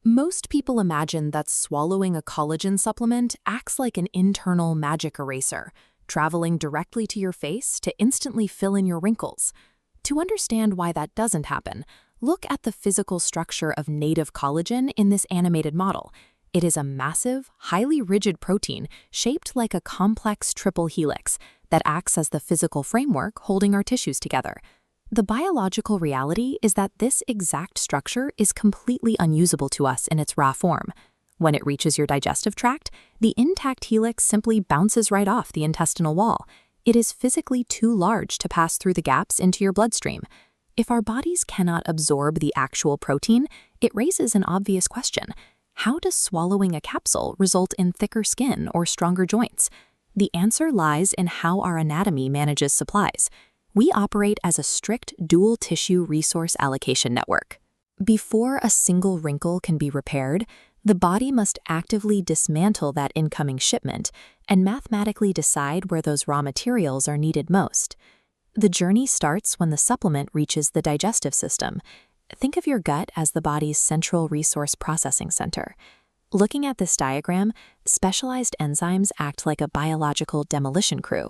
Most people imagine that swallowing a collagen supplement acts like an internal magic eraser, traveling directly to your face to instantly fill in your wrinkles. To understand why that doesn't happen, look at the physical structure of native collagen in this animated model. It is a massive, highly rigid protein shaped like a complex triple helix that acts as the physical framework holding our tissues together. The biological reality is that this exact structure is completely unusable to us in its raw form. When it reaches your digestive tract, the intact helix simply bounces right off the intestinal wall. It is physically too large to pass through the gaps into your bloodstream. If our bodies cannot absorb the actual protein, it raises an obvious question. How does swallowing a capsule result in thicker skin or stronger joints? The answer lies in how our anatomy manages supplies. We operate as a strict dual tissue resource allocation network. Before a single wrinkle can be repaired, the body must actively dismantle that incoming shipment and mathematically decide where those raw materials are needed most. The journey starts when the supplement reaches the digestive system. Think of your gut as the body's central resource processing center. Looking at this diagram, specialized enzymes act like a biological demolition crew.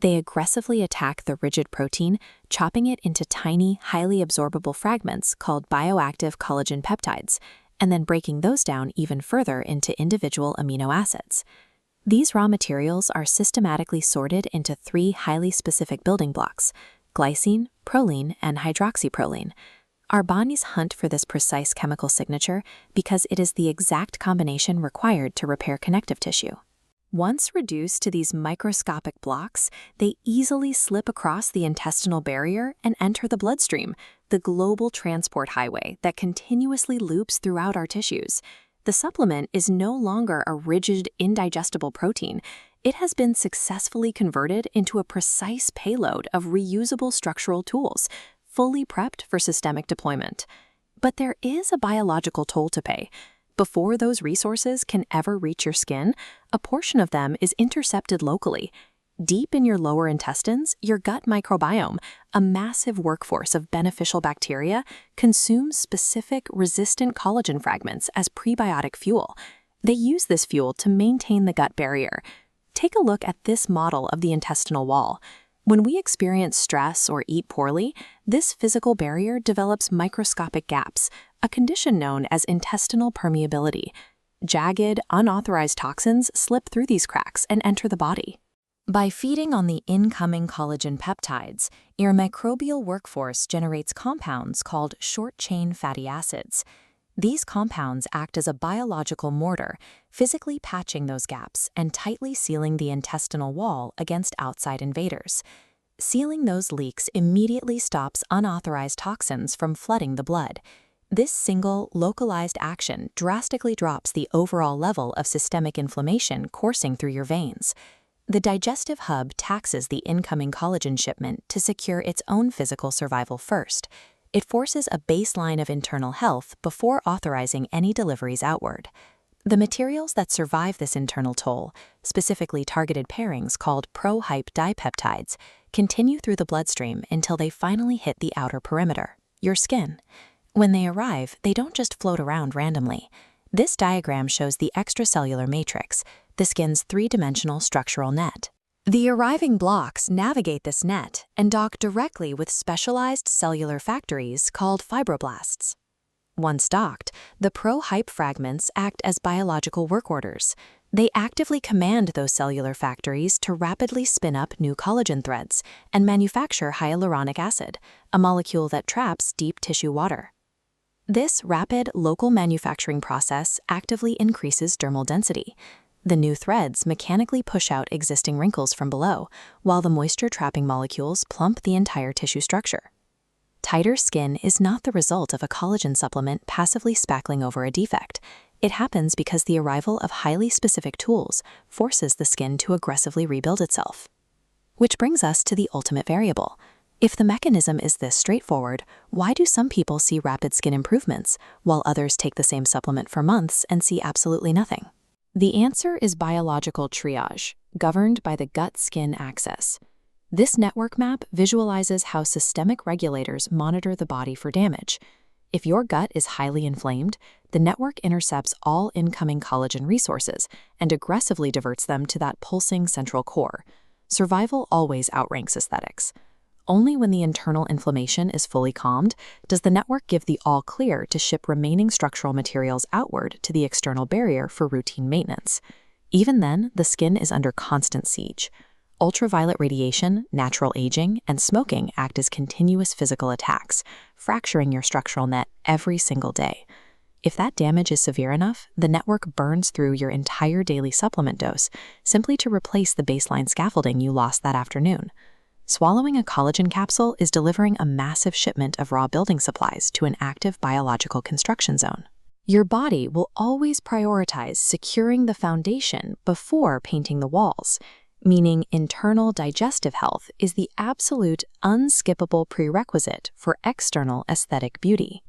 They aggressively attack the rigid protein, chopping it into tiny, highly absorbable fragments called bioactive collagen peptides, and then breaking those down even further into individual amino acids. These raw materials are systematically sorted into three highly specific building blocks: glycine, proline, and hydroxyproline. Our bodies hunt for this precise chemical signature because it is the exact combination required to repair connective tissue. Once reduced to these microscopic blocks, they easily slip across the intestinal barrier and enter the bloodstream, the global transport highway that continuously loops throughout our tissues. The supplement is no longer a rigid, indigestible protein. It has been successfully converted into a precise payload of reusable structural tools, fully prepped for systemic deployment. But there is a biological toll to pay. Before those resources can ever reach your skin, a portion of them is intercepted locally. Deep in your lower intestines, your gut microbiome, a massive workforce of beneficial bacteria, consumes specific resistant collagen fragments as prebiotic fuel. They use this fuel to maintain the gut barrier. Take a look at this model of the intestinal wall. When we experience stress or eat poorly, this physical barrier develops microscopic gaps, a condition known as intestinal permeability. Jagged, unauthorized toxins slip through these cracks and enter the body. By feeding on the incoming collagen peptides, your microbial workforce generates compounds called short-chain fatty acids. These compounds act as a biological mortar, physically patching those gaps and tightly sealing the intestinal wall against outside invaders. Sealing those leaks immediately stops unauthorized toxins from flooding the blood. This single, localized action drastically drops the overall level of systemic inflammation coursing through your veins. The digestive hub taxes the incoming collagen shipment to secure its own physical survival first. It forces a baseline of internal health before authorizing any deliveries outward. The materials that survive this internal toll, specifically targeted pairings called pro-hype dipeptides, continue through the bloodstream until they finally hit the outer perimeter, your skin. When they arrive, they don't just float around randomly. This diagram shows the extracellular matrix, the skin's three-dimensional structural net. The arriving blocks navigate this net and dock directly with specialized cellular factories called fibroblasts. Once docked, the pro-hype fragments act as biological work orders. They actively command those cellular factories to rapidly spin up new collagen threads and manufacture hyaluronic acid, a molecule that traps deep tissue water. This rapid local manufacturing process actively increases dermal density. The new threads mechanically push out existing wrinkles from below, while the moisture-trapping molecules plump the entire tissue structure. Tighter skin is not the result of a collagen supplement passively spackling over a defect. It happens because the arrival of highly specific tools forces the skin to aggressively rebuild itself. Which brings us to the ultimate variable. If the mechanism is this straightforward, why do some people see rapid skin improvements, while others take the same supplement for months and see absolutely nothing? The answer is biological triage, governed by the gut-skin axis. This network map visualizes how systemic regulators monitor the body for damage. If your gut is highly inflamed, the network intercepts all incoming collagen resources and aggressively diverts them to that pulsing central core. Survival always outranks aesthetics. Only when the internal inflammation is fully calmed does the network give the all clear to ship remaining structural materials outward to the external barrier for routine maintenance. Even then, the skin is under constant siege. Ultraviolet radiation, natural aging, and smoking act as continuous physical attacks, fracturing your structural net every single day. If that damage is severe enough, the network burns through your entire daily supplement dose simply to replace the baseline scaffolding you lost that afternoon. Swallowing a collagen capsule is delivering a massive shipment of raw building supplies to an active biological construction zone. Your body will always prioritize securing the foundation before painting the walls, meaning internal digestive health is the absolute unskippable prerequisite for external aesthetic beauty.